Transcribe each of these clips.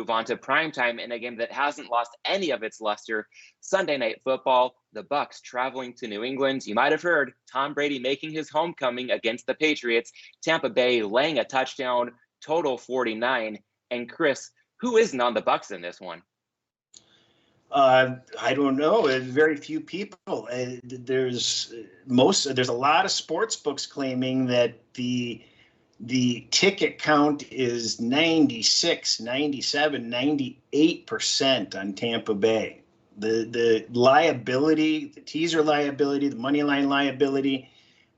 move on to primetime in a game that hasn't lost any of its luster. Sunday Night Football, the Bucs traveling to New England. You might have heard Tom Brady making his homecoming against the Patriots. Tampa Bay laying a touchdown, total 49. And Chris, who isn't on the Bucs in this one? I don't know. Very few people. There's a lot of sports books claiming that the ticket count is 96, 97, 98% on Tampa Bay. The liability, the teaser liability, the money line liability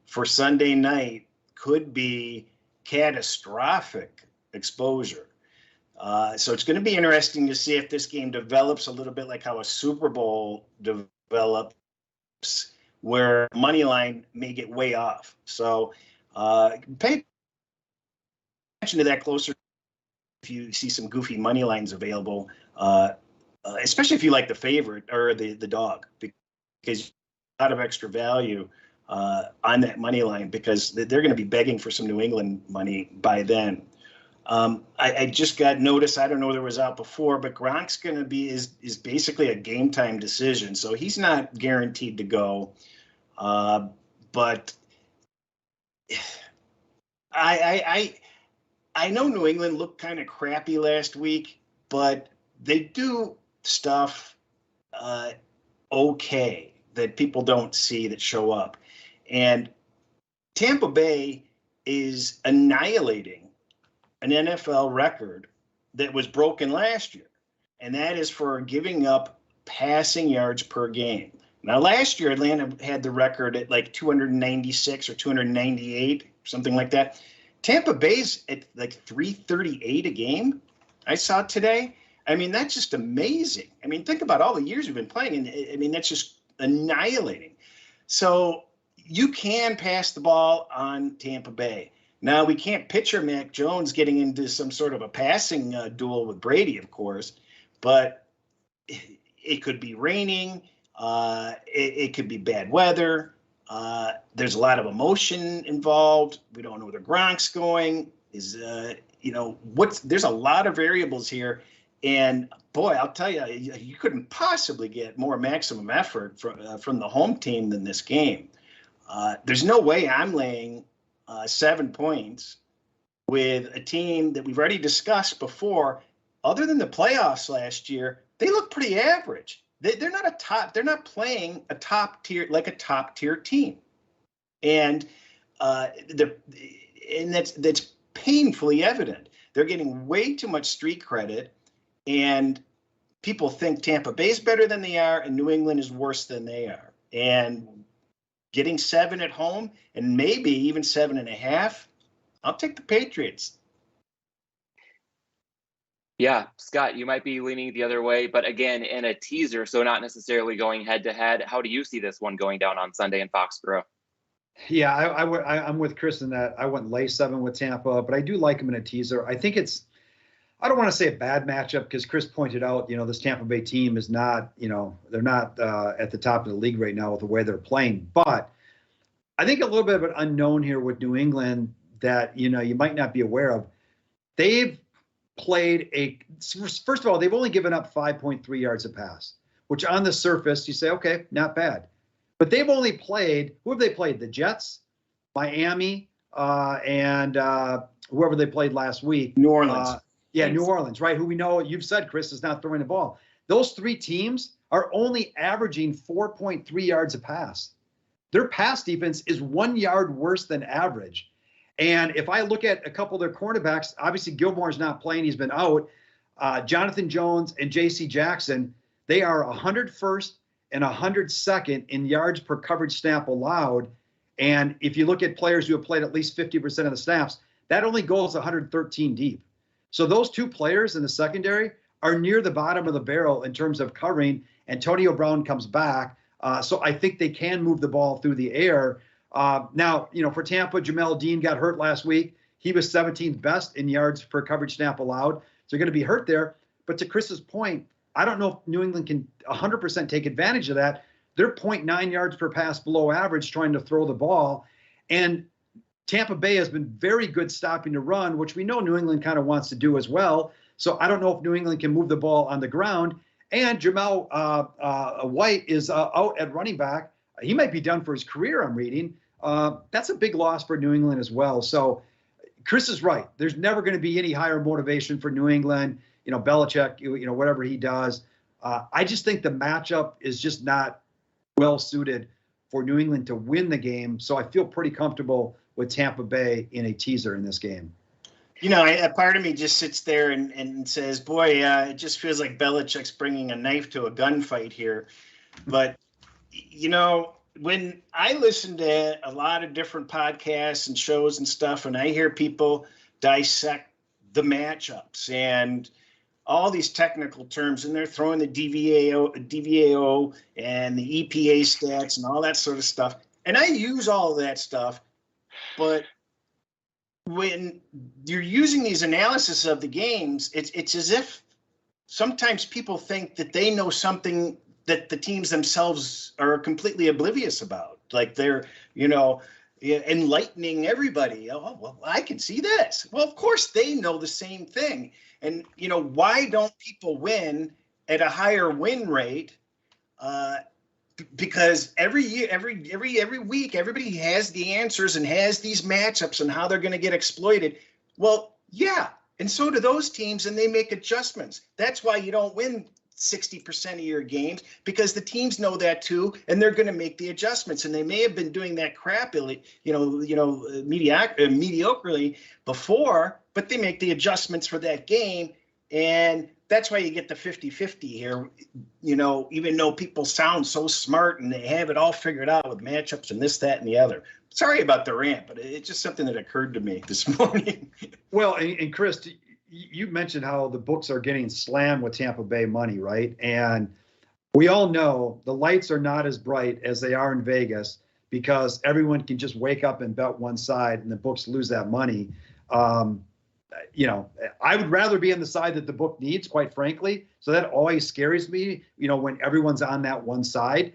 for Sunday night could be catastrophic exposure. So it's going to be interesting to see if this game develops a little bit like how a Super Bowl develops, where money line may get way off. So pay attention to that closer if you see some goofy money lines available, especially if you like the favorite or the dog, because a lot of extra value on that money line, because they're going to be begging for some New England money by then. I just got notice, I don't know if it was out before, but Gronk's going to be is basically a game time decision. So he's not guaranteed to go. But I know New England looked kind of crappy last week, but they do stuff okay that people don't see that show up. And Tampa Bay is annihilating an NFL record that was broken last year, and that is for giving up passing yards per game. Now, last year, Atlanta had the record at like 296 or 298, something like that. Tampa Bay's at like 338 a game, I saw today. I mean, that's just amazing. I mean, think about all the years we've been playing, and I mean, that's just annihilating. So you can pass the ball on Tampa Bay. Now, we can't picture Mac Jones getting into some sort of a passing duel with Brady, of course, but it could be raining. It could be bad weather. There's a lot of emotion involved. We don't know where Gronk's going. There's a lot of variables here. And boy, I'll tell you, you couldn't possibly get more maximum effort from the home team than this game. There's no way I'm laying 7 points with a team that we've already discussed before. Other than the playoffs last year, they look pretty average. They're not playing a top tier team, and that's painfully evident. They're getting way too much street credit, and people think Tampa Bay's better than they are, and New England is worse than they are. And getting 7 at home and maybe even 7.5, I'll take the Patriots. Yeah, Scott, you might be leaning the other way, but again, in a teaser, so not necessarily going head to head. How do you see this one going down on Sunday in Foxborough? Yeah, I'm with Chris in that I wouldn't lay 7 with Tampa, but I do like him in a teaser. I think I don't want to say a bad matchup, because Chris pointed out, this Tampa Bay team is not, they're not at the top of the league right now with the way they're playing. But I think a little bit of an unknown here with New England that, you might not be aware of. They've played first of all, they've only given up 5.3 yards a pass, which on the surface you say, okay, not bad. But they've only played, who have they played? The Jets, Miami, and whoever they played last week. New Orleans. New Orleans, right? Who we know, you've said, Chris, is not throwing the ball. Those 3 teams are only averaging 4.3 yards a pass. Their pass defense is 1 yard worse than average. And if I look at a couple of their cornerbacks, obviously Gilmore's not playing. He's been out. Jonathan Jones and J.C. Jackson, they are 101st and 102nd in yards per coverage snap allowed. And if you look at players who have played at least 50% of the snaps, that only goes 113 deep. So those 2 players in the secondary are near the bottom of the barrel in terms of covering. Antonio Brown comes back. So I think they can move the ball through the air. Now, for Tampa, Jamel Dean got hurt last week. He was 17th best in yards per coverage snap allowed. So they're going to be hurt there. But to Chris's point, I don't know if New England can 100% take advantage of that. They're 0.9 yards per pass below average trying to throw the ball. And Tampa Bay has been very good stopping the run, which we know New England kind of wants to do as well. So I don't know if New England can move the ball on the ground. And Jamal White is out at running back. He might be done for his career, I'm reading. That's a big loss for New England as well. So Chris is right. There's never going to be any higher motivation for New England. Belichick, whatever he does. I just think the matchup is just not well suited for New England to win the game. So I feel pretty comfortable with Tampa Bay in a teaser in this game. A part of me just sits there and says, boy, it just feels like Belichick's bringing a knife to a gunfight here. But, when I listen to a lot of different podcasts and shows and stuff, and I hear people dissect the matchups and all these technical terms, and they're throwing the DVAO and the EPA stats and all that sort of stuff. And I use all of that stuff, but when you're using these analysis of the games, it's as if sometimes people think that they know something that the teams themselves are completely oblivious about. Like they're, enlightening everybody. Oh, well, I can see this. Well, of course they know the same thing. And, why don't people win at a higher win rate? Because every year, every week, everybody has the answers and has these matchups and how they're going to get exploited. Well, yeah. And so do those teams, and they make adjustments. That's why you don't win 60% of your games, because the teams know that too, and they're going to make the adjustments. And they may have been doing that crappily, mediocrely before, but they make the adjustments for that game. And that's why you get the 50-50 here, even though people sound so smart and they have it all figured out with matchups and this, that, and the other. Sorry about the rant, but it's just something that occurred to me this morning. Well, and Chris, you mentioned how the books are getting slammed with Tampa Bay money, right? And we all know the lights are not as bright as they are in Vegas because everyone can just wake up and bet one side and the books lose that money. I would rather be on the side that the book needs, quite frankly. So that always scares me, when everyone's on that one side,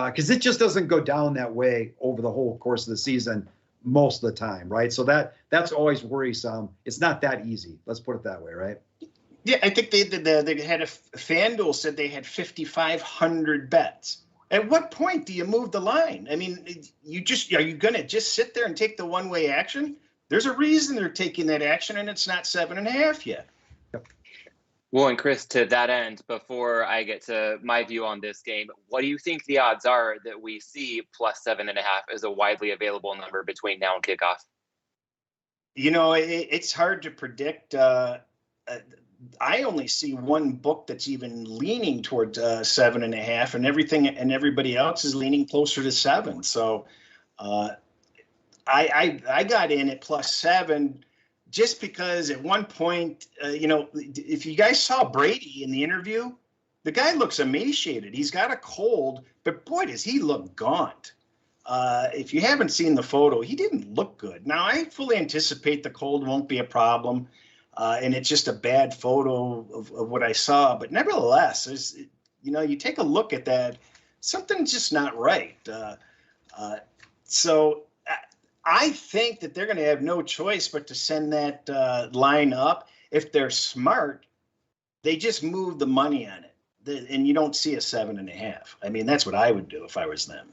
because it just doesn't go down that way over the whole course of the season most of the time, right? So that's always worrisome. It's not that easy. Let's put it that way, right? Yeah, I think they had FanDuel said they had 5,500 bets. At what point do you move the line? I mean, are you going to just sit there and take the one-way action? There's a reason they're taking that action, and it's not 7.5 yet. Well, and Chris, to that end, before I get to my view on this game, what do you think the odds are that we see plus 7.5 as a widely available number between now and kickoff? It's hard to predict. I only see one book that's even leaning towards 7.5, and everybody else is leaning closer to 7. So I got in at plus 7. Just because at one point, if you guys saw Brady in the interview, the guy looks emaciated. He's got a cold, but boy, does he look gaunt. If you haven't seen the photo, he didn't look good. Now, I fully anticipate the cold won't be a problem, and it's just a bad photo of what I saw. But nevertheless, you take a look at that, something's just not right. So I think that they're going to have no choice but to send that line up. If they're smart, they just move the money on it, and you don't see a 7.5. I mean, that's what I would do if I was them.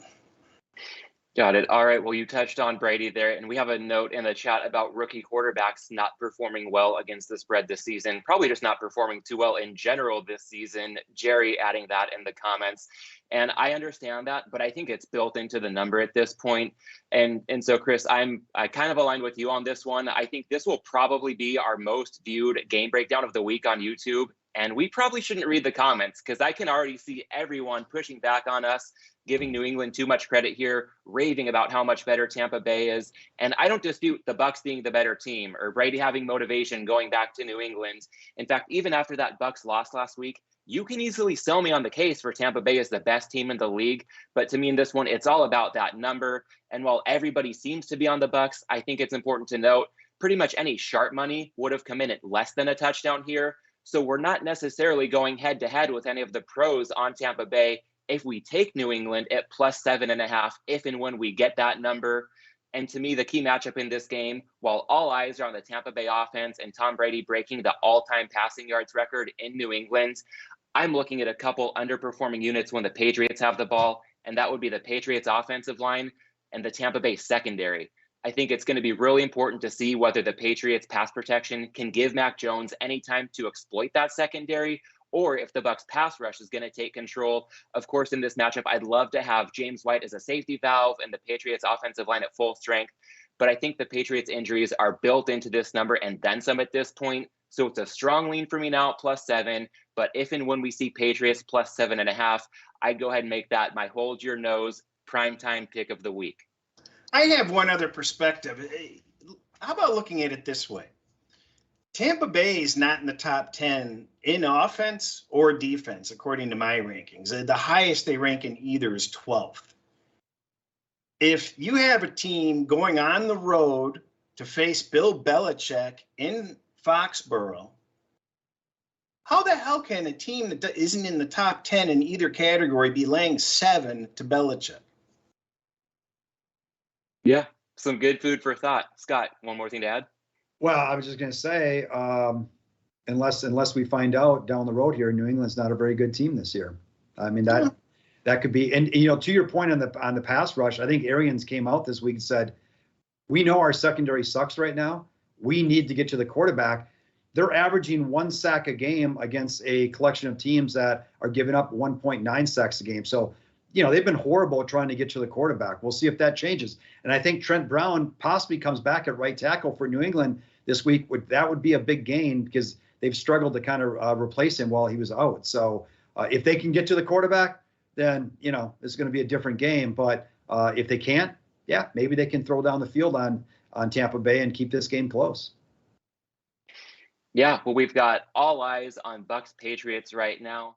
Got it. All right. Well, you touched on Brady there, and we have a note in the chat about rookie quarterbacks not performing well against the spread this season, probably just not performing too well in general this season. Jerry adding that in the comments. And I understand that, but I think it's built into the number at this point. And so, Chris, I kind of aligned with you on this one. I think this will probably be our most viewed game breakdown of the week on YouTube. And we probably shouldn't read the comments because I can already see everyone pushing back on us, giving New England too much credit here, raving about how much better Tampa Bay is. And I don't dispute the Bucs being the better team or Brady having motivation going back to New England. In fact, even after that Bucs loss last week, you can easily sell me on the case for Tampa Bay as the best team in the league. But to me in this one, it's all about that number. And while everybody seems to be on the Bucs, I think it's important to note pretty much any sharp money would have come in at less than a touchdown here. So we're not necessarily going head to head with any of the pros on Tampa Bay if we take New England at plus 7.5, if and when we get that number. And to me, the key matchup in this game, while all eyes are on the Tampa Bay offense and Tom Brady breaking the all-time passing yards record in New England, I'm looking at a couple underperforming units when the Patriots have the ball, and that would be the Patriots offensive line and the Tampa Bay secondary. I think it's going to be really important to see whether the Patriots pass protection can give Mac Jones any time to exploit that secondary, or if the Bucs pass rush is going to take control. Of course, in this matchup, I'd love to have James White as a safety valve and the Patriots offensive line at full strength. But I think the Patriots injuries are built into this number and then some at this point. So it's a strong lean for me now at +7. But if and when we see Patriots +7.5, I'd go ahead and make that my hold your nose primetime pick of the week. I have one other perspective. How about looking at it this way? Tampa Bay is not in the top 10 in offense or defense, according to my rankings. The highest they rank in either is 12th. If you have a team going on the road to face Bill Belichick in Foxborough, how the hell can a team that isn't in the top 10 in either category be laying 7 to Belichick? Yeah, some good food for thought. Scott, one more thing to add? Well, I was just going to say, unless we find out down the road here, New England's not a very good team this year. I mean, that could be, and to your point on the pass rush, I think Arians came out this week and said, we know our secondary sucks right now. We need to get to the quarterback. They're averaging 1 sack a game against a collection of teams that are giving up 1.9 sacks a game. So, they've been horrible trying to get to the quarterback. We'll see if that changes. And I think Trent Brown possibly comes back at right tackle for New England this week. That would be a big gain because they've struggled to kind of replace him while he was out. So if they can get to the quarterback, then, it's going to be a different game. But if they can't, maybe they can throw down the field on Tampa Bay and keep this game close. Yeah, well, we've got all eyes on Bucs Patriots right now.